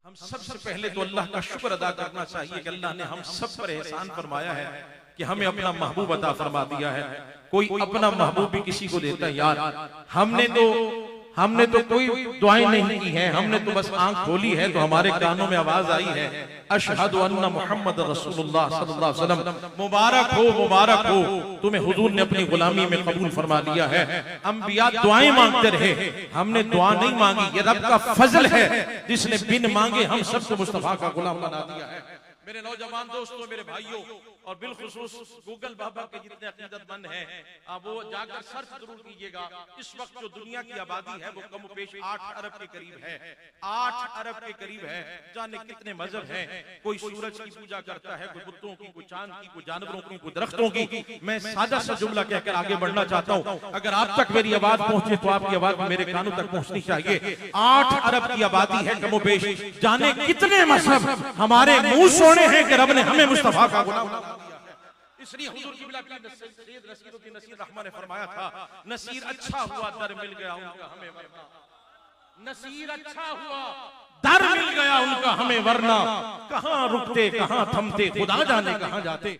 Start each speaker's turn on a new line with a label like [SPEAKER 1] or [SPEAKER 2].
[SPEAKER 1] हम सबसे पहले तो अल्लाह का शुक्र अदा करना चाहिए कि अल्लाह ने हम सब पर एहसान फरमाया है कि हमें अपना महबूब अता फरमा दिया है। कोई अपना महबूब भी किसी को देता है यार। हमने तो कोई दुआएं नहीं की हैं, हमने तो बस आंख खोली है तो हमारे कानों में आवाज आई है अशहदु अन्ना मुहम्मद रसूलुल्लाह सल्लल्लाहु अलैहि वसल्लम। मुबारक हो तुम्हें हुजूर ने अपनी गुलामी में कबूल फरमा लिया है। अंबिया दुआएं मांगते रहे, हमने दुआ नहीं मांगी। ये रब का फजल है जिसने बिन मांगे हम सबको मुस्तफा का गुलाम बना दिया है। मेरे नौजवान दोस्तों, मेरे भाइयों और बिलखुसूस गूगल बाबा के जितने अकीदतमंद हैं वो जाकर सर्च जरूर कीजिएगा। इस वक्त जो दुनिया की आबादी है वो कम पेश 8 अरब के करीब है। 8 अरब के करीब है। जाने कितने मजहब हैं। कोई सूरज की पूजा करता है, कोई बुतों की, कोई चांद की, कोई जानवरों की, कोई दरख्तों की। मैं सादा सा जुमला कहकर आगे बढ़ना चाहता हूँ। अगर आप तक मेरी आवाज पहुंचे तो आपकी आवाज मेरे कानों तक पहुंचनी चाहिए। 8 अरब की आबादी है कमोबेश। जाने कितने मजहब हमारे मुंह हैं कि रब ने हमें मुस्तफा का गुलाम बना दिया है। इसलिए हुजूर क़िबला सैयद नसीरुद्दीन नसीर रहमा ने फरमाया था, नसीर अच्छा हुआ दर मिल गया उनका हमें वरना। नसीर अच्छा हुआ दर मिल गया उनका हमें वरना। कहां रुकते कहां थमते खुदा जाने कहां जाते।